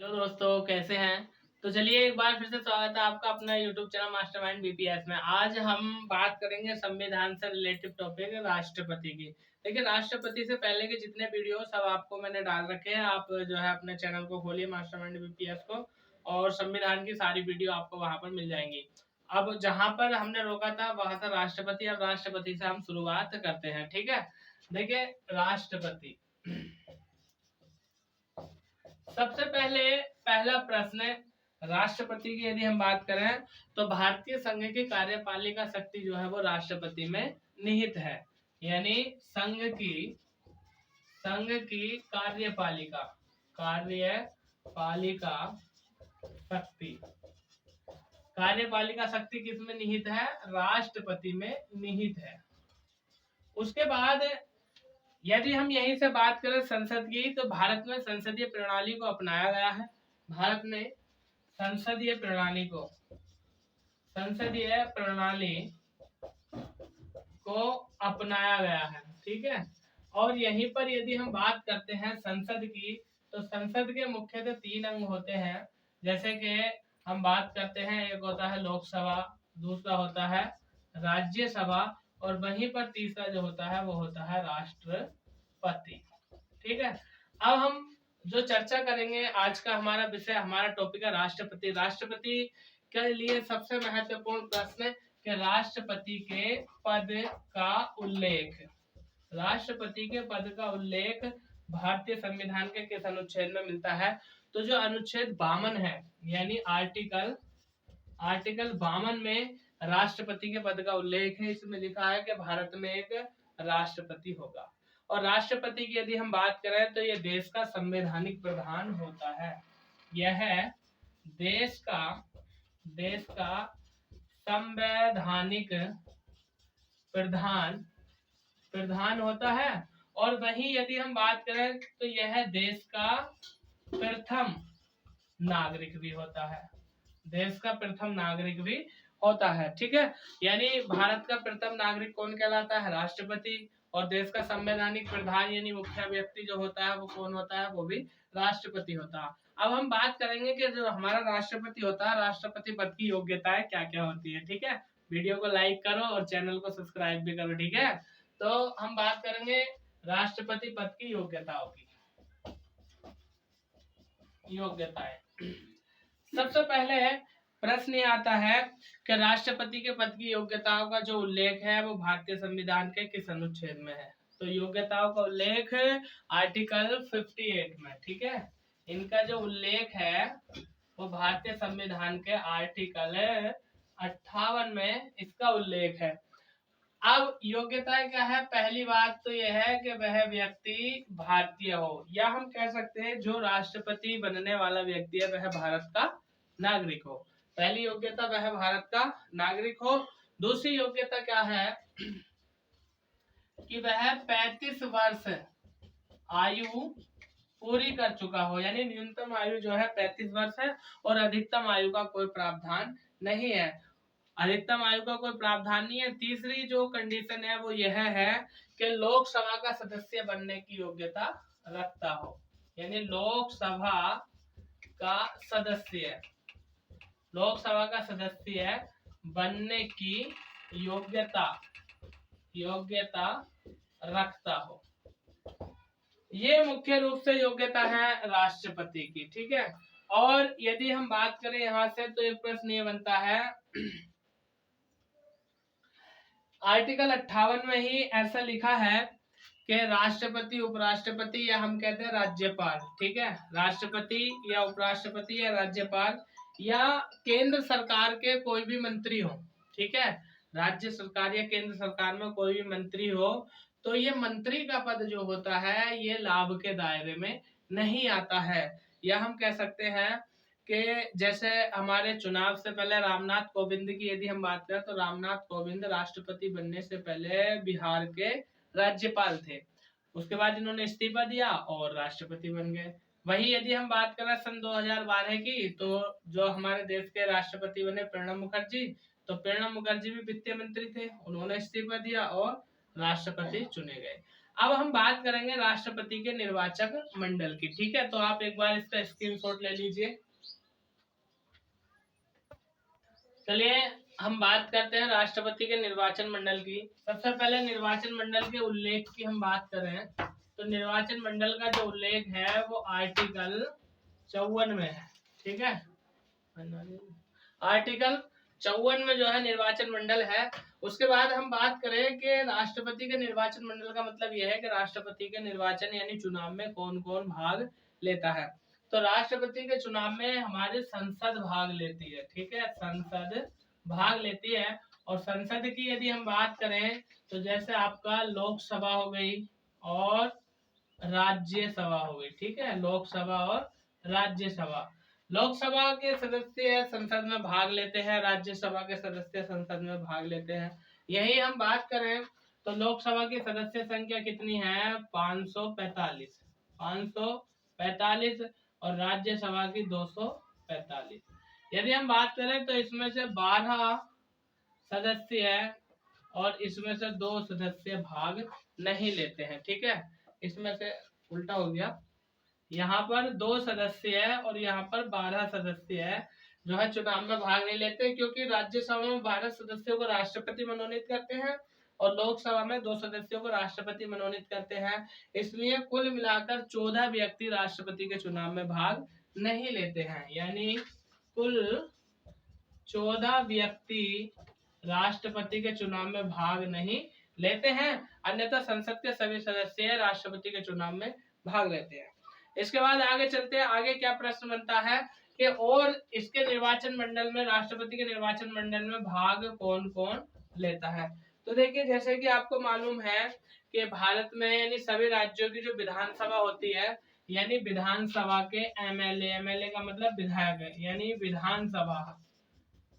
Hello दोस्तों, कैसे हैं। तो चलिए एक बार फिर से स्वागत है आपका अपना यूट्यूब चैनल मास्टरमाइंड बीपीएस में। आज हम बात करेंगे संविधान से रिलेटेड टॉपिक राष्ट्रपति की। लेकिन राष्ट्रपति से पहले के जितने वीडियो सब आपको मैंने डाल रखे हैं, आप जो है अपने चैनल को खोलिए मास्टरमाइंड बीपीएस को, और संविधान की सारी वीडियो आपको वहां पर मिल जाएंगी। अब जहां पर हमने रोका था वहां था राष्ट्रपति। अब राष्ट्रपति से हम शुरुआत करते हैं, ठीक है। देखिए, राष्ट्रपति सबसे पहले पहला प्रश्न, राष्ट्रपति की यदि हम बात करें तो भारतीय संघ की कार्यपालिका शक्ति जो है वो राष्ट्रपति में निहित है। यानी संघ की कार्यपालिका कार्यपालिका शक्ति कार्यपालिका शक्ति किसमें निहित है? राष्ट्रपति में निहित है। उसके बाद यदि हम यहीं से बात करें संसद की, तो भारत में संसदीय प्रणाली को अपनाया गया है। भारत में संसदीय प्रणाली को अपनाया गया है, ठीक है। और यहीं पर यदि हम बात करते हैं संसद की, तो संसद के मुख्यतः 3 अंग होते हैं। जैसे कि हम बात करते हैं, एक होता है लोकसभा, दूसरा होता है राज्यसभा, और वहीं पर तीसरा जो होता है वो होता है राष्ट्रपति, ठीक है। अब हम जो चर्चा करेंगे, आज का हमारा विषय, हमारा टॉपिक है राष्ट्रपति। राष्ट्रपति के लिए सबसे महत्वपूर्ण प्रश्न कि राष्ट्रपति के पद का उल्लेख, राष्ट्रपति के पद का उल्लेख भारतीय संविधान के किस अनुच्छेद में मिलता है? तो जो अनुच्छेद 52 है, यानी आर्टिकल 52 में राष्ट्रपति के पद का उल्लेख है। इसमें लिखा है कि भारत में एक राष्ट्रपति होगा। और राष्ट्रपति की यदि हम बात करें तो यह देश का संवैधानिक प्रधान होता है। यह देश का संवैधानिक प्रधान होता है। और वहीं यदि हम बात करें तो यह देश का प्रथम नागरिक भी होता है। देश का प्रथम नागरिक भी होता है, ठीक है। यानी भारत का प्रथम नागरिक कौन कहलाता है? राष्ट्रपति। और देश का संवैधानिक प्रधान यानी मुख्य व्यक्ति जो होता है वो कौन होता है? वो भी राष्ट्रपति होता है। अब हम बात करेंगे कि जो हमारा राष्ट्रपति होता है, राष्ट्रपति पद की योग्यताएं क्या क्या होती है, ठीक है। वीडियो को लाइक करो और चैनल को सब्सक्राइब भी करो, ठीक है। तो हम बात करेंगे राष्ट्रपति पद की योग्यताओं की। सबसे पहले प्रश्न ये आता है कि राष्ट्रपति के पद की योग्यताओं का जो उल्लेख है वो भारतीय संविधान के किस अनुच्छेद में है? तो योग्यताओं का उल्लेख आर्टिकल 58 में, ठीक है। इनका जो उल्लेख है वो भारतीय संविधान के आर्टिकल 58 में इसका उल्लेख है। अब योग्यता क्या है? पहली बात तो यह है कि वह व्यक्ति भारतीय हो, या हम कह सकते हैं जो राष्ट्रपति बनने वाला व्यक्ति है वह भारत का नागरिक हो। पहली योग्यता वह भारत का नागरिक हो। दूसरी योग्यता क्या है कि वह 35 वर्ष आयु पूरी कर चुका हो, यानी न्यूनतम आयु जो है 35 वर्ष है और अधिकतम आयु का कोई प्रावधान नहीं है। अधिकतम आयु का कोई प्रावधान नहीं है। तीसरी जो कंडीशन है वो यह है कि लोकसभा का सदस्य बनने की योग्यता रखता हो, यानी लोकसभा का सदस्य बनने की योग्यता रखता हो। ये मुख्य रूप से योग्यता है राष्ट्रपति की, ठीक है। और यदि हम बात करें यहाँ से तो एक प्रश्न ये बनता है, आर्टिकल 58 में ही ऐसा लिखा है कि राष्ट्रपति, उपराष्ट्रपति या हम कहते हैं राज्यपाल, ठीक है। राष्ट्रपति या उपराष्ट्रपति या राज्यपाल या केंद्र सरकार के कोई भी मंत्री हो, ठीक है। राज्य सरकार या केंद्र सरकार में कोई भी मंत्री हो तो ये मंत्री का पद जो होता है ये लाभ के दायरे में नहीं आता है। या हम कह सकते हैं कि जैसे हमारे चुनाव से पहले रामनाथ कोविंद की यदि हम बात करें तो रामनाथ कोविंद राष्ट्रपति बनने से पहले बिहार के राज्यपाल थे। उसके बाद इन्होंने इस्तीफा दिया और राष्ट्रपति बन गए। वही यदि हम बात करें सन 2012 की, तो जो हमारे देश के राष्ट्रपति बने प्रणब मुखर्जी, तो प्रणब मुखर्जी भी वित्त मंत्री थे, उन्होंने इस्तीफा दिया और राष्ट्रपति चुने गए। अब हम बात करेंगे राष्ट्रपति के निर्वाचक मंडल की, ठीक है। तो आप एक बार इसका स्क्रीनशॉट ले लीजिए। चलिए हम बात करते हैं राष्ट्रपति के निर्वाचन मंडल की। सबसे पहले निर्वाचन मंडल के उल्लेख की हम बात करें तो निर्वाचन मंडल का जो उल्लेख है वो आर्टिकल 54 में है, ठीक है। आर्टिकल 54 में जो है निर्वाचन मंडल है। उसके बाद हम बात करें कि राष्ट्रपति के निर्वाचन मंडल का मतलब यह है कि राष्ट्रपति के निर्वाचन यानी चुनाव में कौन कौन भाग लेता है। तो राष्ट्रपति के चुनाव में हमारी संसद भाग लेती है, ठीक है, संसद भाग लेती है। और संसद की यदि हम बात करें तो जैसे आपका लोकसभा हो गई और राज्यसभा हो गई, ठीक है, लोकसभा और राज्यसभा। लोकसभा के सदस्य संसद में भाग लेते हैं, राज्यसभा के सदस्य संसद में भाग लेते हैं। यही हम बात करें तो लोकसभा की सदस्य संख्या कितनी है, 545 और राज्यसभा की 245। यदि हम बात करें तो इसमें से 12 सदस्य है और इसमें से 2 सदस्य भाग नहीं लेते हैं, ठीक है। इसमें से उल्टा हो गया, यहाँ पर 2 सदस्य है और यहाँ पर 12 सदस्य है जो है चुनाव में भाग नहीं लेते, क्योंकि राज्यसभा में 12 सदस्यों को राष्ट्रपति मनोनीत करते हैं और लोकसभा में 2 सदस्यों को राष्ट्रपति मनोनीत करते हैं। इसलिए कुल मिलाकर 14 व्यक्ति राष्ट्रपति के चुनाव में भाग नहीं लेते हैं, यानी कुल 14 व्यक्ति राष्ट्रपति के चुनाव में भाग नहीं लेते हैं। अन्यथा संसद के सभी सदस्य राष्ट्रपति के चुनाव में भाग लेते हैं। इसके बाद आगे चलते हैं। आगे क्या प्रश्न बनता है कि और इसके निर्वाचन मंडल में, राष्ट्रपति के निर्वाचन मंडल में भाग कौन कौन लेता है। तो देखिए, जैसे कि आपको मालूम है कि भारत में यानी सभी राज्यों की जो विधानसभा होती है, यानी विधानसभा के एमएलए का मतलब विधायक है, यानी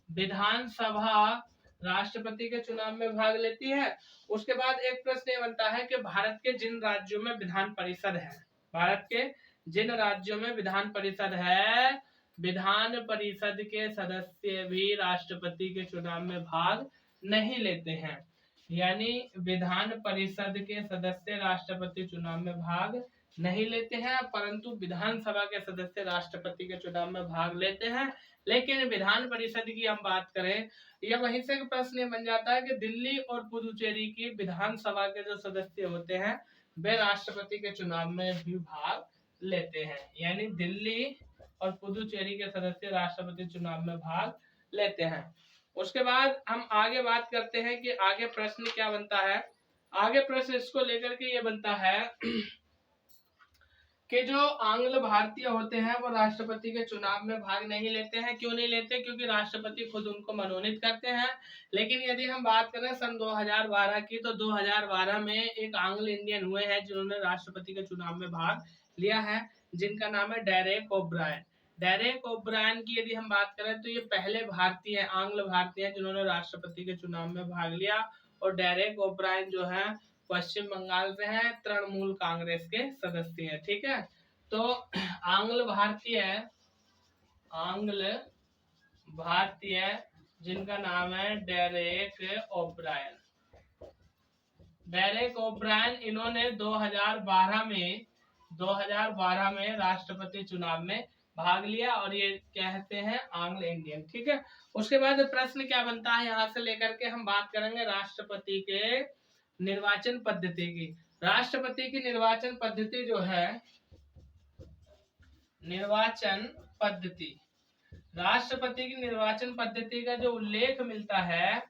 विधानसभा राष्ट्रपति के चुनाव में भाग लेती है। उसके बाद एक प्रश्न ये बनता है कि भारत के जिन राज्यों में विधान परिषद है, भारत के जिन राज्यों में विधान परिषद है, विधान परिषद के सदस्य भी राष्ट्रपति के चुनाव में भाग नहीं लेते हैं। यानी विधान परिषद के सदस्य राष्ट्रपति चुनाव में भाग नहीं लेते हैं, परंतु विधानसभा के सदस्य राष्ट्रपति के चुनाव में भाग लेते हैं। लेकिन विधान परिषद की हम बात करें, यह वहीं से प्रश्न बन जाता है कि दिल्ली और पुदुचेरी की विधानसभा के जो सदस्य होते हैं वे राष्ट्रपति के चुनाव में भी भाग लेते हैं, यानी दिल्ली और पुदुचेरी के सदस्य राष्ट्रपति चुनाव में भाग लेते हैं। उसके बाद हम आगे बात करते हैं कि आगे प्रश्न क्या बनता है। आगे प्रश्न इसको लेकर के ये बनता है कि जो आंग्ल भारतीय होते हैं वो राष्ट्रपति के चुनाव में भाग नहीं लेते हैं। क्यों नहीं लेते? क्योंकि राष्ट्रपति खुद उनको मनोनीत करते हैं। लेकिन यदि हम बात करें सन 2012 की, तो 2012 में एक आंग्ल इंडियन हुए हैं जिन्होंने राष्ट्रपति के चुनाव में भाग लिया है, जिनका नाम है डेरेक ओब्रायन। डेरेक ओब्रायन की यदि हम बात करें तो ये पहले भारतीय हैं, आंग्ल भारतीय हैं जिन्होंने राष्ट्रपति के चुनाव में भाग लिया। और डेरेक ओब्रायन जो है पश्चिम बंगाल से है, तृणमूल कांग्रेस के सदस्य हैं, ठीक है। तो आंग्ल भारतीय जिनका नाम है डेरेक ओब्रायन, इन्होंने 2012 में राष्ट्रपति चुनाव में भाग लिया और ये कहते हैं आंग्ल इंडियन, ठीक है। उसके बाद प्रश्न क्या बनता है, यहाँ से लेकर के हम बात करेंगे राष्ट्रपति के निर्वाचन पद्धति की। राष्ट्रपति की निर्वाचन पद्धति जो है, राष्ट्रपति की निर्वाचन पद्धति का जो उल्लेख मिलता है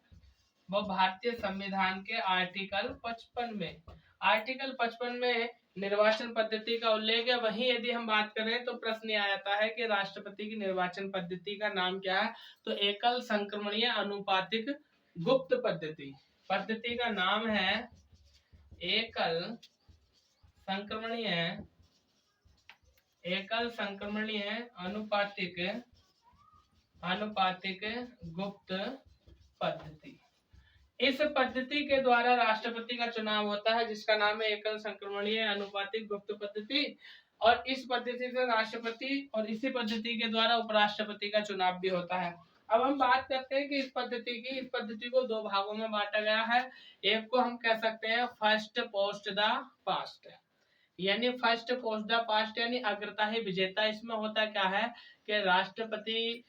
वो भारतीय संविधान के आर्टिकल 55 में निर्वाचन पद्धति का उल्लेख है। वहीं यदि हम बात करें तो प्रश्न आ जाता है कि राष्ट्रपति की निर्वाचन पद्धति का नाम क्या है, तो एकल संक्रमणीय अनुपातिक गुप्त पद्धति का नाम है एकल संक्रमणीय अनुपातिक गुप्त पद्धति। इस पद्धति के द्वारा राष्ट्रपति का चुनाव होता है, जिसका नाम है एकल संक्रमणीय अनुपातिक गुप्त पद्धति। और इस पद्धति से राष्ट्रपति और इसी पद्धति के द्वारा उपराष्ट्रपति का चुनाव भी होता है। अब हम बात करते हैं कि इस पद्धति को दो भागों में बांटा गया है। एक को हम कह सकते हैं फर्स्ट पोस्ट द पास्ट, यानी फर्स्ट पोस्ट द पास्ट यानी अग्रता ही विजेता। इसमें होता क्या है कि राष्ट्रपति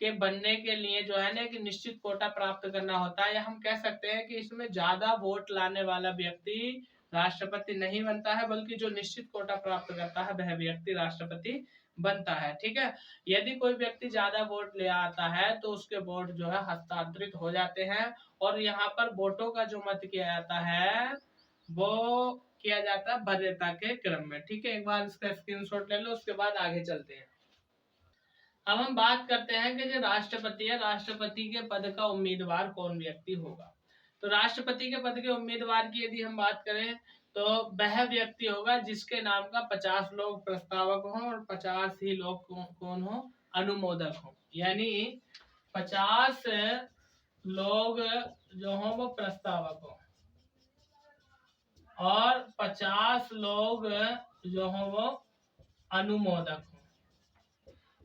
के बनने के लिए जो है ना कि निश्चित कोटा प्राप्त करना होता है, या हम कह सकते हैं कि इसमें ज्यादा वोट लाने वाला व्यक्ति राष्ट्रपति नहीं बनता है, बल्कि जो निश्चित कोटा प्राप्त करता है वह व्यक्ति राष्ट्रपति बनता है। ठीक है, यदि कोई व्यक्ति ज्यादा वोट ले आता है तो उसके वोट जो है हस्तांतरित हो जाते हैं, और यहाँ पर वोटों का जो मत किया जाता है वो किया जाता है वरीयता के क्रम में। ठीक है, एक बार इसका स्क्रीनशॉट ले लो, उसके बाद आगे चलते हैं। अब हम बात करते हैं कि जो राष्ट्रपति है, राष्ट्रपति के पद का उम्मीदवार कौन व्यक्ति होगा। तो राष्ट्रपति के पद के उम्मीदवार की यदि हम बात करें तो वह व्यक्ति होगा जिसके नाम का 50 लोग प्रस्तावक हों और 50 ही लोग कौन हो, अनुमोदक हो। यानी 50 लोग जो हो वो प्रस्तावक हो और 50 लोग जो हो वो अनुमोदक हो,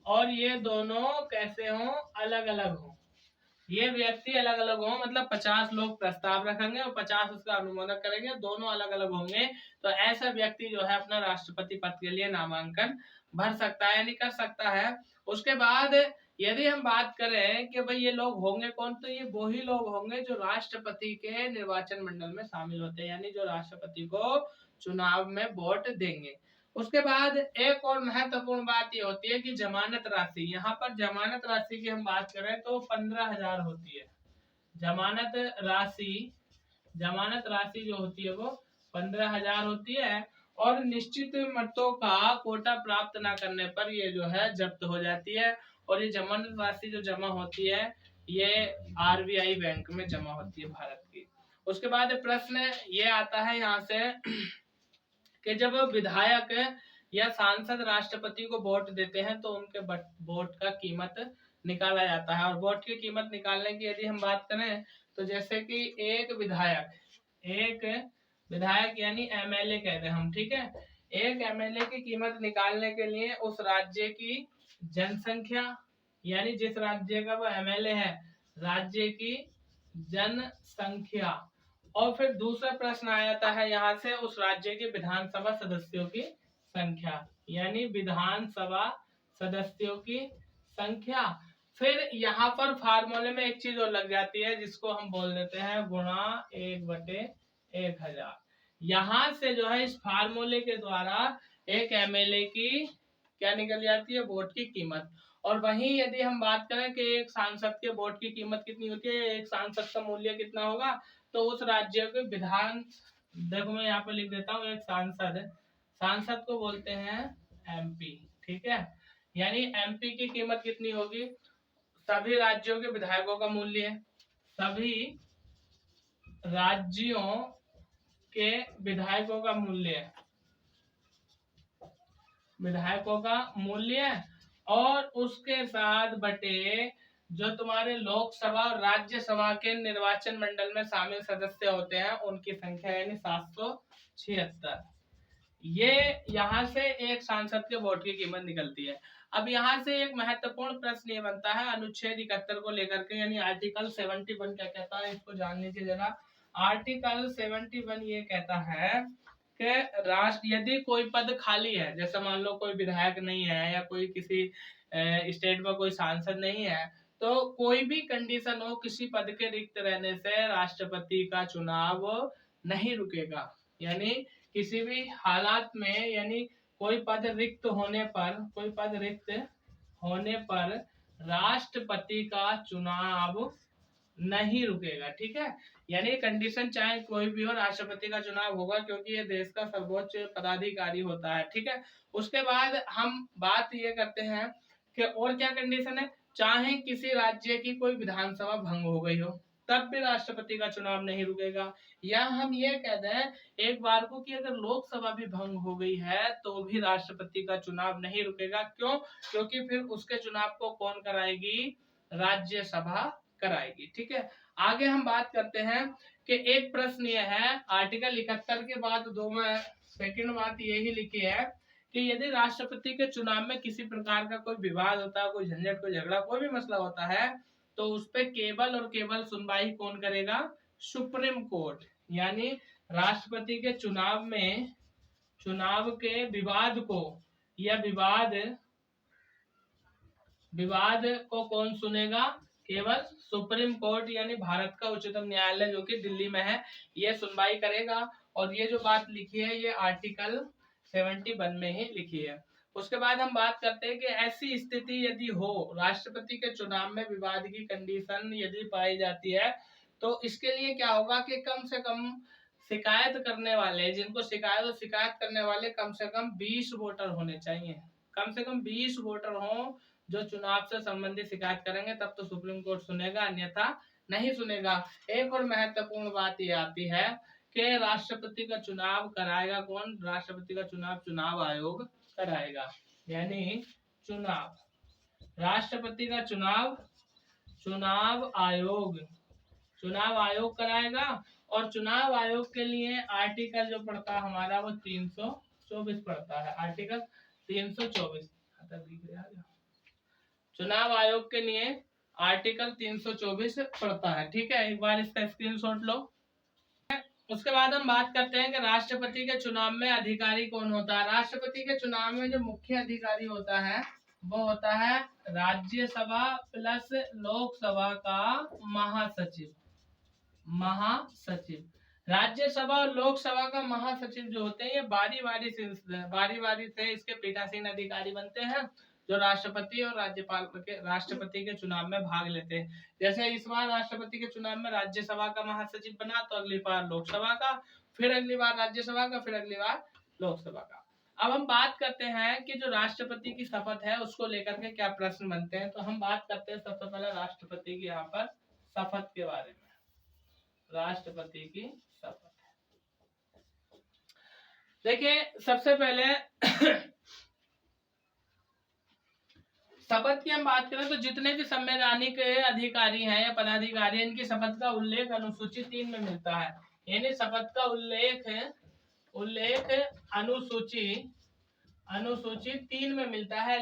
और ये दोनों कैसे हों, अलग अलग हों। ये व्यक्ति अलग अलग हों, मतलब 50 लोग प्रस्ताव रखेंगे और 50 उसका अनुमोदन करेंगे, दोनों अलग अलग होंगे। तो ऐसा व्यक्ति जो है अपना राष्ट्रपति पद के लिए नामांकन भर सकता है, यानी कर सकता है। उसके बाद यदि हम बात करें कि भाई ये लोग होंगे कौन, तो ये वो ही लोग होंगे जो राष्ट्रपति के निर्वाचन मंडल में शामिल होते हैं, यानी जो राष्ट्रपति को चुनाव में वोट देंगे। उसके बाद एक और महत्वपूर्ण बात ये होती है कि जमानत राशि। यहाँ पर जमानत राशि की हम बात करें तो 15,000 होती है। जमानत राशि जो होती है वो 15,000 होती है, और निश्चित मतों का कोटा प्राप्त न करने पर ये जो है जब्त हो जाती है। और ये जमानत राशि जो जमा होती है ये आरबीआई बैंक में जमा होती है भारत की। उसके बाद प्रश्न ये आता है यहाँ से कि जब विधायक या सांसद राष्ट्रपति को वोट देते हैं तो उनके वोट का कीमत निकाला जाता है। और वोट की कीमत निकालने की यदि हम बात करें तो जैसे कि एक विधायक यानी एमएलए कहते हैं हम, ठीक है, एक एमएलए की कीमत निकालने के लिए उस राज्य की जनसंख्या, यानी जिस राज्य का वो एमएलए है, राज्य की जनसंख्या, और फिर दूसरा प्रश्न आ जाता है यहाँ से उस राज्य के विधानसभा सदस्यों की संख्या, यानी विधानसभा सदस्यों की संख्या। फिर यहाँ पर फार्मूले में एक चीज और लग जाती है जिसको हम बोल देते हैं गुणा 1/1000। यहाँ से जो है इस फार्मूले के द्वारा एक एमएलए की क्या निकल जाती है, वोट की कीमत। और वहीं यदि हम बात करें कि एक सांसद के वोट की कीमत कितनी होती है, एक सांसद का मूल्य कितना होगा, तो उस राज्य के विधान, देखो मैं यहाँ पे लिख देता हूँ, एक सांसद को बोलते हैं एमपी। ठीक है, यानी एमपी की कीमत कितनी होगी, सभी राज्यों के विधायकों का मूल्य, सभी राज्यों के विधायकों का मूल्य और उसके साथ बटे जो तुम्हारे लोकसभा और राज्यसभा के निर्वाचन मंडल में शामिल सदस्य होते हैं उनकी संख्या, यानी 776। ये यहाँ से एक सांसद के वोट की कीमत निकलती है। अब यहाँ से एक महत्वपूर्ण प्रश्न ये बनता है अनुच्छेद 71 को लेकर के, यानी आर्टिकल 71 क्या कहता है, इसको जान लीजिए जरा। आर्टिकल 71 ये कहता है कि राष्ट्र यदि कोई पद खाली है, जैसे मान लो कोई विधायक नहीं है या कोई किसी स्टेट में कोई सांसद नहीं है, तो कोई भी कंडीशन हो किसी पद के रिक्त रहने से राष्ट्रपति का चुनाव नहीं रुकेगा। यानी किसी भी हालात में, यानी कोई पद रिक्त होने पर राष्ट्रपति का चुनाव नहीं रुकेगा। ठीक है, यानी कंडीशन चाहे कोई भी हो, राष्ट्रपति का चुनाव होगा, क्योंकि ये देश का सर्वोच्च पदाधिकारी होता है। ठीक है, उसके बाद हम बात ये करते हैं कि और क्या कंडीशन है, चाहे किसी राज्य की कोई विधानसभा भंग हो गई हो तब भी राष्ट्रपति का चुनाव नहीं रुकेगा। या हम ये कह दें एक बार को कि अगर लोकसभा भी भंग हो गई है तो भी राष्ट्रपति का चुनाव नहीं रुकेगा। क्यों? क्योंकि फिर उसके चुनाव को कौन कराएगी, राज्यसभा कराएगी। ठीक है, आगे हम बात करते हैं कि एक प्रश्न यह है आर्टिकल 71 के बाद दो में सेकंड बात यही लिखी है कि यदि राष्ट्रपति के चुनाव में किसी प्रकार का कोई विवाद होता है, कोई झंझट, कोई झगड़ा, कोई भी मसला होता है, तो उस पर केवल और केवल सुनवाई कौन करेगा? Supreme court. यानी राष्ट्रपति के चुनाव में, चुनाव के विवाद को या विवाद को कौन सुनेगा? केवल सुप्रीम कोर्ट, यानी भारत का उच्चतम न्यायालय जो कि दिल्ली में है, ये सुनवाई करेगा। और ये जो बात लिखी है ये आर्टिकल 71 में ही लिखी है। उसके बाद हम बात करते हैं कि ऐसी स्थिति यदि हो, राष्ट्रपति के चुनाव में विवाद की कंडीशन यदि पाई जाती है, तो इसके लिए क्या होगा कि कम से कम शिकायत करने वाले, जिनको शिकायत करने वाले कम से कम 20 वोटर होने चाहिए। कम से कम 20 वोटर हो जो चुनाव से संबंधित शिकायत करेंगे, तब तो सुप्रीम कोर्ट सुनेगा, अन्यथा नहीं सुनेगा। एक और महत्वपूर्ण बात ये आती है कि राष्ट्रपति का चुनाव कराएगा कौन? राष्ट्रपति का चुनाव चुनाव आयोग कराएगा। यानी राष्ट्रपति का चुनाव चुनाव आयोग कराएगा। और चुनाव आयोग के लिए आर्टिकल जो पड़ता है हमारा वो 324 पड़ता है। आर्टिकल 324 चुनाव आयोग के लिए आर्टिकल 324 पड़ता है। ठीक है, एक बार इसका स्क्रीनशॉट लो। उसके बाद हम बात करते हैं कि राष्ट्रपति के चुनाव में अधिकारी कौन होता है। राष्ट्रपति के चुनाव में जो मुख्य अधिकारी होता है वो होता है राज्यसभा प्लस लोकसभा का महासचिव। राज्यसभा और लोकसभा का महासचिव जो होते हैं ये बारी बारी से इसके पीठासीन अधिकारी बनते हैं, जो राष्ट्रपति और राष्ट्रपति के चुनाव में भाग लेते हैं। जैसे इस बार राष्ट्रपति के चुनाव में राज्यसभा का महासचिव बना, तो अगली बार लोकसभा का, फिर अगली बार राज्यसभा का, फिर अगली बार लोकसभा का। अब हम बात करते हैं कि जो राष्ट्रपति की शपथ है उसको लेकर के क्या प्रश्न बनते हैं। तो हम बात करते हैं सबसे पहले राष्ट्रपति की यहाँ पर शपथ के बारे में। राष्ट्रपति की शपथ, देखिए सबसे पहले शपथ की हम बात करें तो जितने भी संवैधानिक अधिकारी हैं या पदाधिकारी, इनकी शपथ का उल्लेख अनुसूची 3 में मिलता है। यानी शपथ का उल्लेख अनुसूची 3 में मिलता है।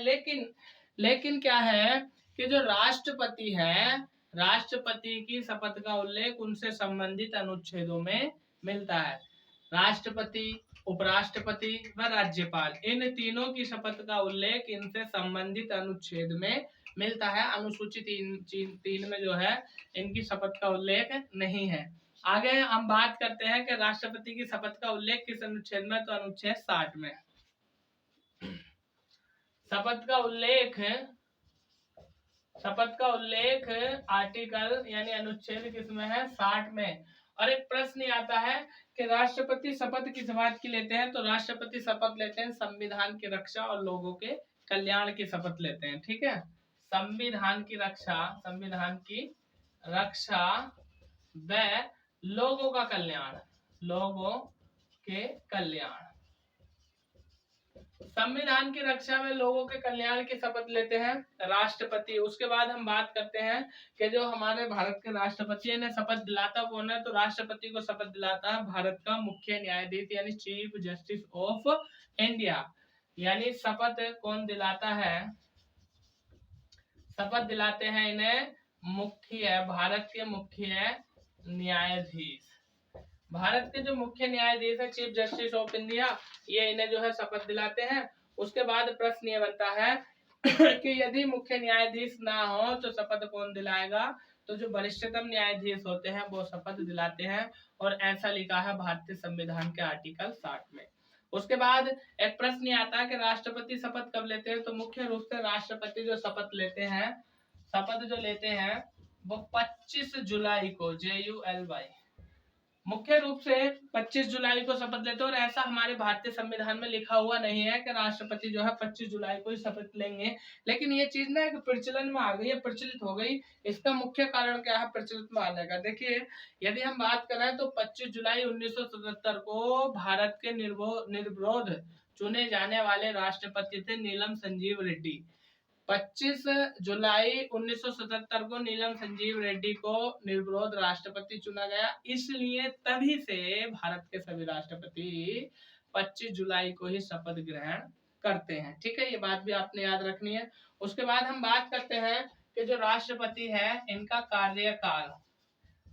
लेकिन क्या है कि जो राष्ट्रपति है, राष्ट्रपति की शपथ का उल्लेख उनसे संबंधित अनुच्छेदों में मिलता है। राष्ट्रपति, उपराष्ट्रपति व राज्यपाल, इन तीनों की शपथ का उल्लेख इनसे संबंधित अनुच्छेद में मिलता है। अनुसूची 3 में जो है इनकी शपथ का उल्लेख नहीं है। आगे हम बात करते हैं कि राष्ट्रपति की शपथ का उल्लेख किस अनुच्छेद में, तो अनुच्छेद 60 में। शपथ का उल्लेख आर्टिकल यानी अनुच्छेद किसमें है? 60 में। और एक प्रश्न आता है कि राष्ट्रपति शपथ किस बात की लेते हैं, तो राष्ट्रपति शपथ लेते हैं संविधान की रक्षा और लोगों के कल्याण की शपथ लेते हैं। ठीक है, संविधान की रक्षा व लोगों का कल्याण, संविधान की रक्षा में लोगों के कल्याण की शपथ लेते हैं राष्ट्रपति। उसके बाद हम बात करते हैं कि जो हमारे भारत के राष्ट्रपति ने शपथ दिलाता कौन है, तो राष्ट्रपति को शपथ दिलाता है भारत का मुख्य न्यायाधीश यानी चीफ जस्टिस ऑफ इंडिया। यानी शपथ कौन दिलाता है? शपथ दिलाते हैं इन्हें भारत के मुख्य न्यायाधीश। भारत के जो मुख्य न्यायाधीश है चीफ जस्टिस ऑफ इंडिया, ये इन्हें जो है शपथ दिलाते हैं। उसके बाद प्रश्न ये बनता है कि यदि मुख्य न्यायाधीश ना हो तो शपथ कौन दिलाएगा, तो जो वरिष्ठतम न्यायाधीश होते हैं वो शपथ दिलाते हैं। और ऐसा लिखा है भारतीय संविधान के आर्टिकल 60 में। उसके बाद एक प्रश्न आता है कि राष्ट्रपति शपथ कब लेते हैं, तो मुख्य रूप से राष्ट्रपति जो शपथ लेते हैं वो 25 जुलाई को, JULY, मुख्य रूप से 25 जुलाई को शपथ लेते हैं। और ऐसा हमारे भारतीय संविधान में लिखा हुआ नहीं है कि राष्ट्रपति जो है 25 जुलाई को ही शपथ लेंगे, लेकिन ये चीज ना एक प्रचलन में आ गई है, प्रचलित हो गई। इसका मुख्य कारण क्या है प्रचलित में आने का? देखिए, यदि हम बात करें तो 25 जुलाई 1977 को भारत के निर्विरोध चुने जाने वाले राष्ट्रपति थे नीलम संजीव रेड्डी। 25 जुलाई 1977 को नीलम संजीव रेड्डी को निर्विरोध राष्ट्रपति चुना गया। इसलिए तभी से भारत के सभी राष्ट्रपति 25 जुलाई को ही शपथ ग्रहण करते हैं। ठीक है, ये बात भी आपने याद रखनी है। उसके बाद हम बात करते हैं कि जो राष्ट्रपति है इनका कार्यकाल।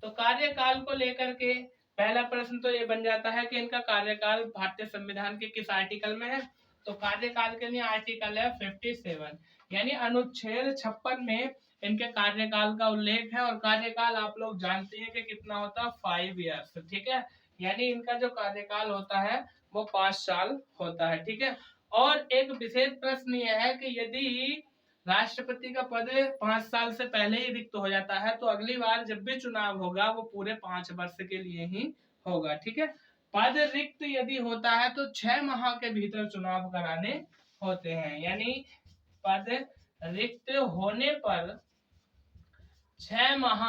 तो कार्यकाल को लेकर के पहला प्रश्न तो ये बन जाता है कि इनका कार्यकाल भारतीय संविधान के किस आर्टिकल में है। तो कार्यकाल के लिए आर्टिकल है 57, यानी अनुच्छेद 56 में इनके कार्यकाल का उल्लेख है। और कार्यकाल आप लोग जानते हैं कि कितना होता है, 5 ईयर्स। ठीक है, यानी इनका जो कार्यकाल होता है वो 5 साल होता है। ठीक है, और एक विशेष प्रश्न यह है कि यदि राष्ट्रपति का पद 5 साल से पहले ही रिक्त हो जाता है तो अगली बार जब भी चुनाव होगा वो पूरे 5 वर्ष के लिए ही होगा। ठीक है, पद रिक्त यदि होता है तो 6 माह के भीतर चुनाव कराने होते हैं। यानी पद रिक्त होने पर 6 माह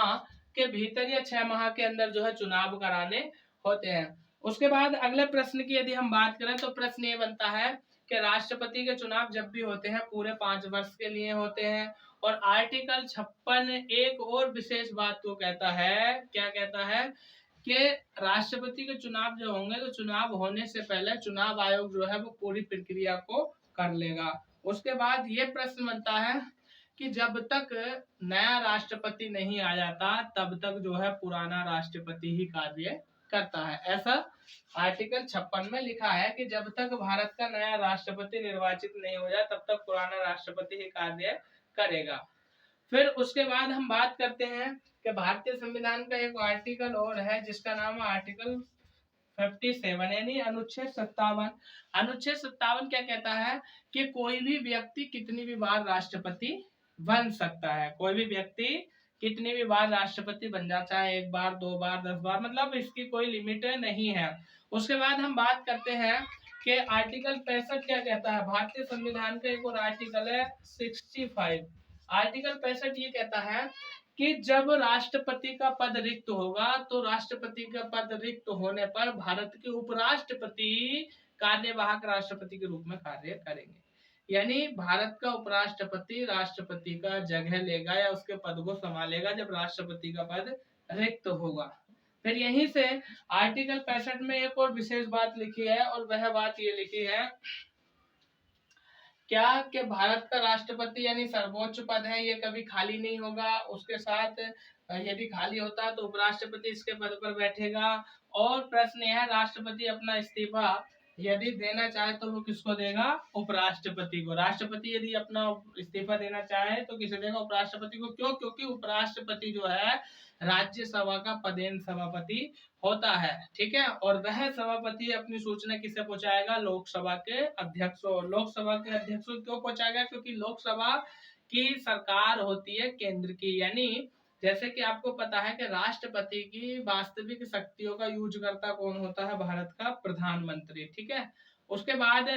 के भीतर या 6 माह के अंदर जो है चुनाव कराने होते हैं। उसके बाद अगले प्रश्न की यदि हम बात करें तो प्रश्न ये बनता है कि राष्ट्रपति के चुनाव जब भी होते हैं पूरे 5 वर्ष के लिए होते हैं। और आर्टिकल 56 एक और विशेष बात को कहता है, क्या कहता है कि राष्ट्रपति के चुनाव जो होंगे तो चुनाव होने से पहले चुनाव आयोग जो है वो पूरी प्रक्रिया को कर लेगा। उसके बाद ये प्रश्न बनता है कि जब तक नया राष्ट्रपति नहीं आ जाता तब तक जो है पुराना राष्ट्रपति ही कार्य करता है। ऐसा आर्टिकल 56 में लिखा है कि जब तक भारत का नया राष्ट्रपति निर्वाचित नहीं हो जाए तब तक पुराना राष्ट्रपति ही कार्य करेगा। फिर उसके बाद हम बात करते हैं कि भारतीय संविधान का एक आर्टिकल और है जिसका नाम है आर्टिकल 57, यानी अनुच्छेद 57। अनुच्छेद 57 क्या कहता है कि कोई भी व्यक्ति कितनी भी बार राष्ट्रपति बन सकता है। कोई भी व्यक्ति कितनी भी बार राष्ट्रपति बन जाता है, 1 बार 2 बार 10 बार, मतलब इसकी कोई लिमिट नहीं है। उसके बाद हम बात करते हैं कि आर्टिकल 65 क्या कहता है। भारतीय संविधान का एक और आर्टिकल है 65। आर्टिकल 65 ये कहता है कि जब राष्ट्रपति का पद रिक्त होगा तो राष्ट्रपति का पद रिक्त होने पर भारत के उपराष्ट्रपति कार्यवाहक राष्ट्रपति के रूप में कार्य करेंगे। यानी भारत का उपराष्ट्रपति राष्ट्रपति का जगह लेगा या उसके पद को संभालेगा जब राष्ट्रपति का पद रिक्त होगा। फिर यहीं से आर्टिकल 65 में एक और विशेष बात लिखी है, और वह बात ये लिखी है क्या कि भारत का राष्ट्रपति यानी सर्वोच्च पद है, ये कभी खाली नहीं होगा। उसके साथ यदि खाली होता है तो उपराष्ट्रपति इसके पद पर बैठेगा। और प्रश्न यह है, राष्ट्रपति अपना इस्तीफा यदि देना चाहे तो वो किसको देगा, उपराष्ट्रपति को। राष्ट्रपति यदि अपना इस्तीफा देना चाहे तो किसे देगा, उपराष्ट्रपति को। क्यों? क्योंकि उपराष्ट्रपति जो है राज्यसभा का पदेन सभापति होता है। ठीक है, और वह सभापति अपनी सूचना किसे पहुंचाएगा, लोकसभा के अध्यक्ष को। लोकसभा के अध्यक्ष को क्यों पहुंचाएगा, क्योंकि लोकसभा की सरकार होती है केंद्र की। यानी जैसे कि आपको पता है कि राष्ट्रपति की वास्तविक शक्तियों का यूज करता कौन होता है, भारत का प्रधानमंत्री। ठीक है, उसके बाद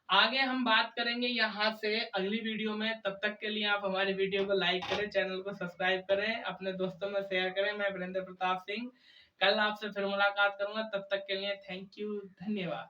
आगे हम बात करेंगे यहाँ से अगली वीडियो में। तब तक के लिए आप हमारी वीडियो को लाइक करें, चैनल को सब्सक्राइब करें, अपने दोस्तों में शेयर करें। मैं वीरेंद्र प्रताप सिंह कल आपसे फिर मुलाकात करूंगा। तब तक के लिए थैंक यू, धन्यवाद।